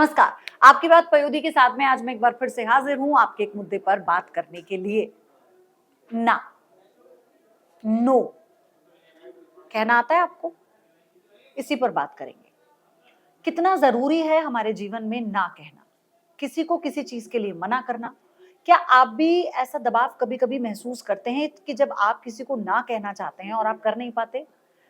नमस्कार। आपकी बात पयोधी के साथ में आज मैं एक बार फिर से हाजिर हूं आपके एक मुद्दे पर बात करने के लिए। ना, नो कहना आता है आपको? इसी पर बात करेंगे। कितना जरूरी है हमारे जीवन में ना कहना, किसी को किसी चीज के लिए मना करना। क्या आप भी ऐसा दबाव कभी कभी महसूस करते हैं कि जब आप किसी को ना कहना चाहते हैं और आप कर नहीं पाते?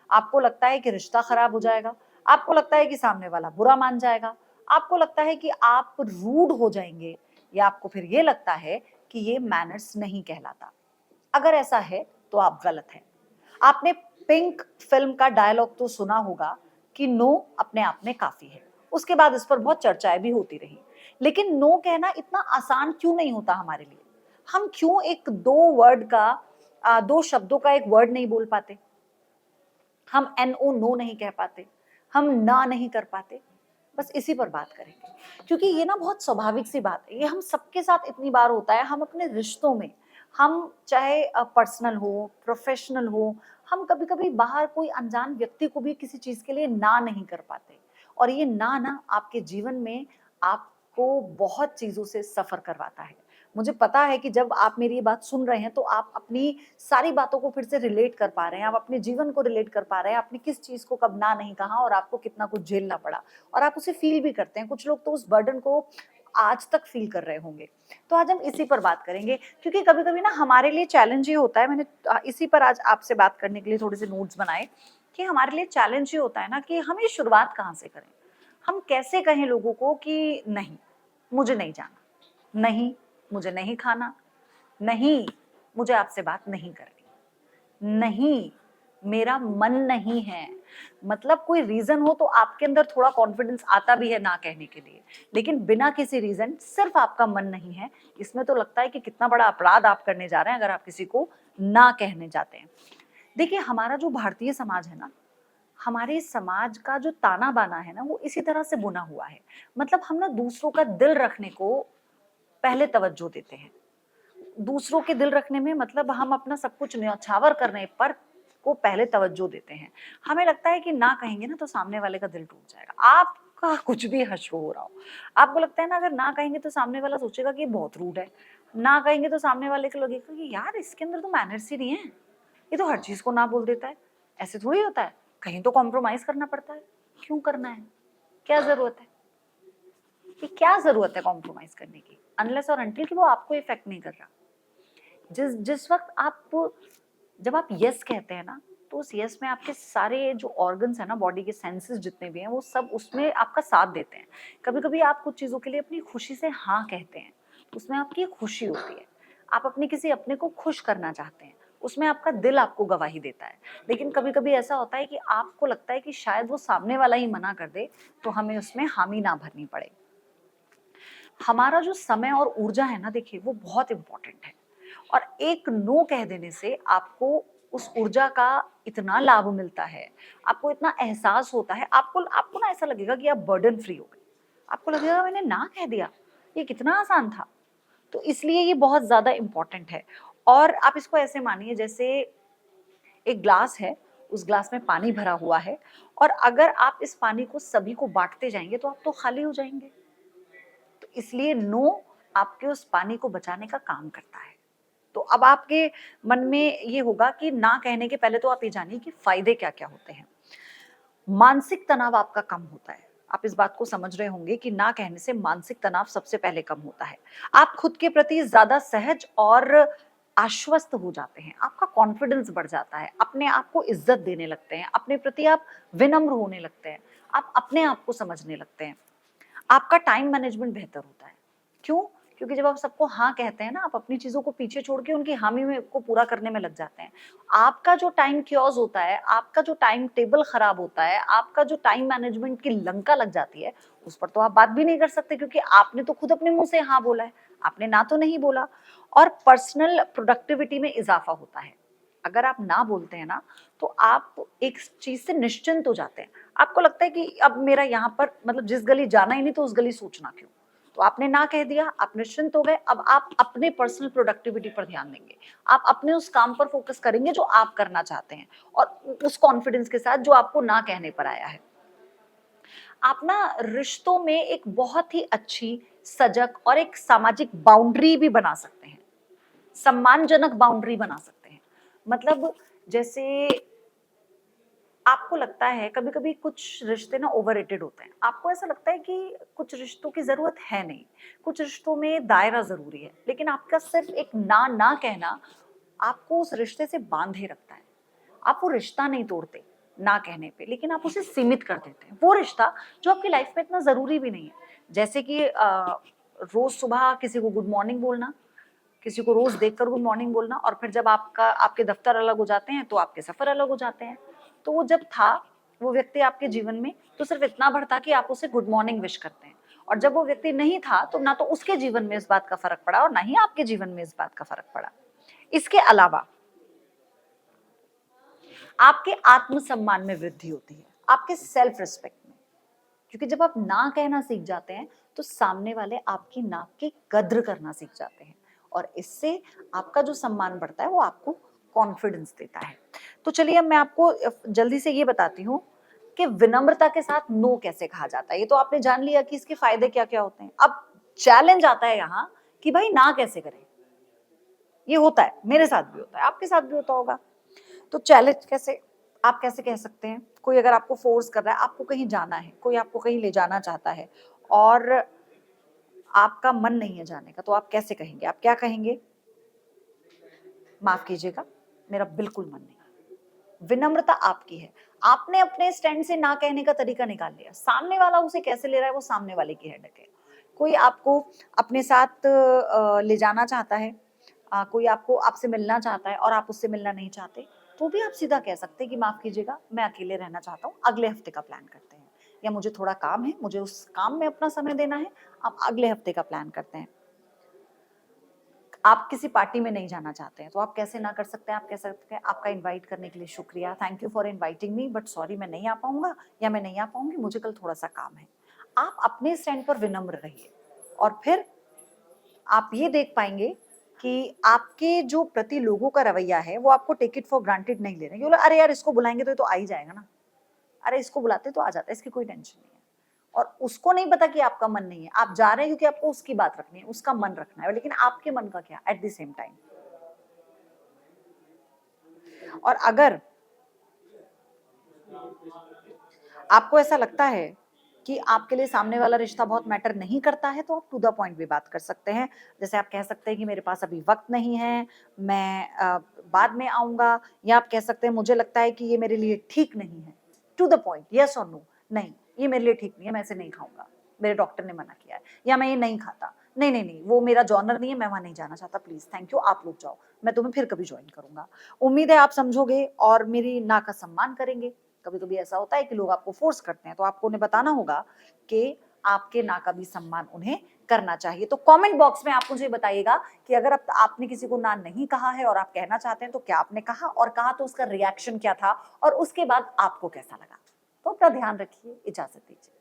आपको लगता है कि रिश्ता खराब हो जाएगा, आपको लगता है कि सामने वाला बुरा मान जाएगा, आपको लगता है कि आप रूड हो जाएंगे, या आपको फिर ये लगता है कि ये मैनर्स नहीं कहलाता। अगर ऐसा है तो आप गलत हैं। आपने पिंक फिल्म का डायलॉग तो सुना होगा कि नो अपने आप में काफी है। उसके बाद इस पर बहुत चर्चाएं भी होती रही। लेकिन नो कहना इतना आसान क्यों नहीं होता हमारे लिए? हम क्यों एक दो शब्दों का एक वर्ड नहीं बोल पाते? हम NO नो नहीं कह पाते, हम ना नहीं कर पाते। बस इसी पर बात करेंगे, क्योंकि ये ना बहुत स्वाभाविक सी बात है। ये हम सबके साथ इतनी बार होता है। हम अपने रिश्तों में, हम चाहे पर्सनल हो, प्रोफेशनल हो, हम कभी कभी बाहर कोई अनजान व्यक्ति को भी किसी चीज के लिए ना नहीं कर पाते। और ये ना आपके जीवन में आपको बहुत चीजों से सफर करवाता है। मुझे पता है कि जब आप मेरी ये बात सुन रहे हैं तो आप अपनी सारी बातों को फिर से रिलेट कर पा रहे हैं, आप अपने जीवन को रिलेट कर पा रहे हैं, आपने किस चीज को कब ना नहीं कहा और आपको कितना कुछ झेलना पड़ा, और आप उसे फील भी करते हैं। कुछ लोग तो उस बर्डन को आज तक फील कर रहे होंगे। तो आज हम इसी पर बात करेंगे, क्योंकि कभी कभी ना हमारे लिए चैलेंज ये होता है। मैंने इसी पर आज आपसे बात करने के लिए थोड़े से नोट्स बनाए कि हमारे लिए चैलेंज ये होता है ना कि हम ये शुरुआत कहाँ से करें। हम कैसे कहें लोगों को कि नहीं, मुझे नहीं जाना, नहीं, मुझे नहीं खाना, नहीं, मुझे आपसे बात नहीं करनी, नहीं, मेरा मन नहीं है। मतलब कोई रीजन हो तो आपके अंदर थोड़ा कॉन्फिडेंस आता भी है ना कहने के लिए, लेकिन बिना किसी रीजन सिर्फ आपका मन नहीं है, इसमें तो लगता है कि कितना बड़ा अपराध आप करने जा रहे हैं अगर आप किसी को ना कहने जाते हैं। देखिए, हमारा जो भारतीय समाज है ना, हमारे समाज का जो ताना बाना है ना, वो इसी तरह से बुना हुआ है। मतलब हम ना दूसरों का दिल रखने को पहले तवज्जो देते हैं। दूसरों के दिल रखने में मतलब हम अपना सब कुछ न्यौछावर करने पर को पहले तवज्जो देते हैं। हमें लगता है कि ना कहेंगे ना तो सामने वाले का दिल टूट जाएगा। आपका कुछ भी हश्र हो रहा हो, आपको लगता है ना अगर ना कहेंगे तो सामने वाला सोचेगा कि ये बहुत रूड है। ना कहेंगे तो सामने वाले को लगेगा कि यार इसके अंदर तो मैनर्स ही नहीं है, ये तो हर चीज को ना बोल देता है। ऐसे थोड़ी होता है, कहीं तो कॉम्प्रोमाइज करना पड़ता है। क्यों करना है? क्या जरूरत है? कि क्या जरूरत है कॉम्प्रोमाइज करने की, अनलेस और अनटिल कि वो आपको इफेक्ट नहीं कर रहा। जिस जिस वक्त आप जब आप यस कहते हैं ना, तो उस यस में आपके सारे जो ऑर्गन्स है ना, बॉडी के सेंसेस जितने भी हैं, वो सब उसमें आपका साथ देते हैं। कभी कभी आप कुछ चीजों के लिए अपनी खुशी से हाँ कहते हैं, उसमें आपकी खुशी होती है। आप अपने किसी अपने को खुश करना चाहते हैं, उसमें आपका दिल आपको गवाही देता है। लेकिन कभी कभी ऐसा होता है कि आपको लगता है कि शायद वो सामने वाला ही मना कर दे, तो हमें उसमें हामी ना भरनी पड़े। हमारा जो समय और ऊर्जा है ना, देखिए वो बहुत इंपॉर्टेंट है। और एक नो कह देने से आपको उस ऊर्जा का इतना लाभ मिलता है, आपको इतना एहसास होता है, आपको आपको ना ऐसा लगेगा कि आप बर्डन फ्री हो गए। आपको लगेगा मैंने ना कह दिया, ये कितना आसान था। तो इसलिए ये बहुत ज्यादा इंपॉर्टेंट है। और आप इसको ऐसे मानिए जैसे एक ग्लास है, उस ग्लास में पानी भरा हुआ है, और अगर आप इस पानी को सभी को बांटते जाएंगे तो आप तो खाली हो जाएंगे। तो इसलिए नो आपके उस पानी को बचाने का काम करता है। तो अब आपके मन में ये होगा कि ना कहने के पहले तो आप ये जानिए कि फायदे क्या क्या होते हैं। मानसिक तनाव आपका कम होता है। आप इस बात को समझ रहे होंगे कि ना कहने से मानसिक तनाव सबसे पहले कम होता है। आप खुद के प्रति ज्यादा सहज और आश्वस्त हो जाते हैं, आपका कॉन्फिडेंस बढ़ जाता है, अपने आप को इज्जत देने लगते हैं, अपने प्रति आप विनम्र होने लगते हैं, आप अपने आप को समझने लगते हैं। आपका टाइम मैनेजमेंट बेहतर होता है। क्यों? क्योंकि जब आप सबको हाँ कहते हैं ना, आप अपनी चीजों को पीछे छोड़ के उनकी हामी में को पूरा करने में लग जाते हैं। आपका जो टाइम क्योज होता है, आपका जो टाइम टेबल खराब होता है, आपका जो टाइम मैनेजमेंट की लंका लग जाती है, उस पर तो आप बात भी नहीं कर सकते, क्योंकि आपने तो खुद अपने मुंह से हाँ बोला है, आपने ना तो नहीं बोला। और पर्सनल प्रोडक्टिविटी में इजाफा होता है। अगर आप ना बोलते हैं ना, तो आप एक चीज से निश्चिंत हो जाते हैं। आपको लगता है कि अब मेरा यहाँ पर मतलब जिस गली जाना ही नहीं तो उस गली सोचना क्यों। तो आपने ना कह दिया, आप निश्चिंत हो गए। अब आप अपने पर्सनल प्रोडक्टिविटी पर ध्यान देंगे, आप अपने उस काम पर फोकस करेंगे जो आप करना चाहते हैं, और उस कॉन्फिडेंस के साथ जो आपको ना कहने पर आया है। आप ना रिश्तों में एक बहुत ही अच्छी, सजग और एक सामाजिक बाउंड्री भी बना सकते हैं, सम्मानजनक बाउंड्री बना सकते हैं। मतलब जैसे आपको लगता है कभी कभी कुछ रिश्ते ना ओवररेटेड होते हैं, आपको ऐसा लगता है कि कुछ रिश्तों की जरूरत है नहीं, कुछ रिश्तों में दायरा जरूरी है, लेकिन आपका सिर्फ एक ना ना कहना आपको उस रिश्ते से बांधे रखता है। आप वो रिश्ता नहीं तोड़ते ना कहने पे, लेकिन आप उसे सीमित कर देते हैं, वो रिश्ता जो आपकी लाइफ में इतना जरूरी भी नहीं है। जैसे कि रोज सुबह किसी को गुड मॉर्निंग बोलना, किसी को रोज देखकर गुड मॉर्निंग बोलना, और फिर जब आपके दफ्तर अलग हो जाते हैं तो आपके सफर अलग हो जाते हैं। तो वो जब था वो व्यक्ति आपके जीवन में, तो सिर्फ इतना भर था कि आप उसे गुड मॉर्निंग विश करते हैं, और जब वो व्यक्ति नहीं था तो ना तो उसके जीवन में इस बात का फर्क पड़ा और ना ही आपके जीवन में इस बात का फर्क पड़ा। इसके अलावा आपके आत्मसम्मान में वृद्धि होती है, आपके सेल्फ रिस्पेक्ट में, क्योंकि जब आप ना कहना सीख जाते हैं तो सामने वाले आपकी ना की कद्र करना सीख जाते हैं, और इससे आपका जो सम्मान बढ़ता है वो आपको कॉन्फिडेंस देता है। तो चलिए अब मैं आपको जल्दी से ये बताती हूँ कि विनम्रता के साथ नो कैसे कहा जाता है। ये तो आपने जान लिया कि इसके फायदे क्या क्या होते हैं। अब चैलेंज आता है यहाँ कि भाई ना कैसे करें। ये होता है, मेरे साथ भी होता है, आपके साथ भी होता होगा। तो चैलेंज कैसे, आप कैसे कह सकते हैं, कोई अगर आपको फोर्स कर रहा है, आपको कहीं जाना है, कोई आपको कहीं ले जाना चाहता है और आपका मन नहीं है जाने का, तो आप कैसे कहेंगे, आप क्या कहेंगे? माफ कीजिएगा, मेरा बिल्कुल मन नहीं। विनम्रता आपकी है, आपने अपने स्टैंड से ना कहने का तरीका निकाल लिया, सामने वाला उसे कैसे ले रहा है वो सामने वाले की हेडेक है। कोई आपको अपने साथ ले जाना चाहता है, कोई आपको आपसे मिलना चाहता है और आप उससे मिलना नहीं चाहते, तो भी आप सीधा कह सकते हैं कि माफ कीजिएगा, मैं अकेले रहना चाहता हूँ, अगले हफ्ते का प्लान करते हैं, या मुझे थोड़ा काम है, मुझे उस काम में अपना समय देना है, आप अगले हफ्ते का प्लान करते हैं। आप किसी पार्टी में नहीं जाना चाहते हैं तो आप कैसे ना कर सकते हैं, आप कह सकते हैं आपका इनवाइट करने के लिए शुक्रिया, thank you for inviting me but sorry मैं नहीं आ पाऊंगा, या मैं नहीं आ पाऊंगी, मुझे कल थोड़ा सा काम है। आप अपने स्टैंड पर विनम्र रहिए, और फिर आप ये देख पाएंगे कि आपके जो प्रति लोगों का रवैया है वो आपको टेक इट फॉर ग्रांटेड नहीं ले रहे हैं। अरे यार इसको बुलाएंगे तो ये तो आ ही जाएगा ना, अरे इसको बुलाते तो आ जाता है, इसकी कोई टेंशन नहीं है। और उसको नहीं पता कि आपका मन नहीं है, आप जा रहे हैं क्योंकि आपको उसकी बात रखनी है, उसका मन रखना है, लेकिन आपके मन का क्या एट द सेम टाइम। और अगर आपको ऐसा लगता है कि आपके लिए सामने वाला रिश्ता बहुत मैटर नहीं करता है, तो आप टू द पॉइंट भी बात कर सकते हैं। जैसे आप कह सकते हैं कि मेरे पास अभी वक्त नहीं है, मैं बाद में आऊंगा, या आप कह सकते हैं मुझे लगता है कि ये मेरे लिए ठीक नहीं है। टू द पॉइंट, यस और नो, नहीं ये मेरे लिए ठीक नहीं है, मैं इसे नहीं खाऊंगा, मेरे डॉक्टर ने मना किया है, या मैं ये नहीं खाता, नहीं नहीं नहीं वो मेरा जॉनर नहीं है, मैं वहां नहीं जाना चाहता, प्लीज थैंक यू, आप लोग जाओ, मैं तुम्हें फिर कभी ज्वाइन करूंगा। उम्मीद है आप समझोगे और मेरी ना का सम्मान करेंगे। कभी कभी ऐसा होता है कि लोग आपको फोर्स करते हैं, तो आपको उन्हें बताना होगा कि आपके ना का भी सम्मान उन्हें करना चाहिए। तो कमेंट बॉक्स में आप मुझे बताइएगा कि अगर आपने किसी को ना नहीं कहा है और आप कहना चाहते हैं तो क्या आपने कहा, और कहा तो उसका रिएक्शन क्या था, और उसके बाद आपको कैसा लगा। तो अपना ध्यान रखिए, इजाजत दीजिए।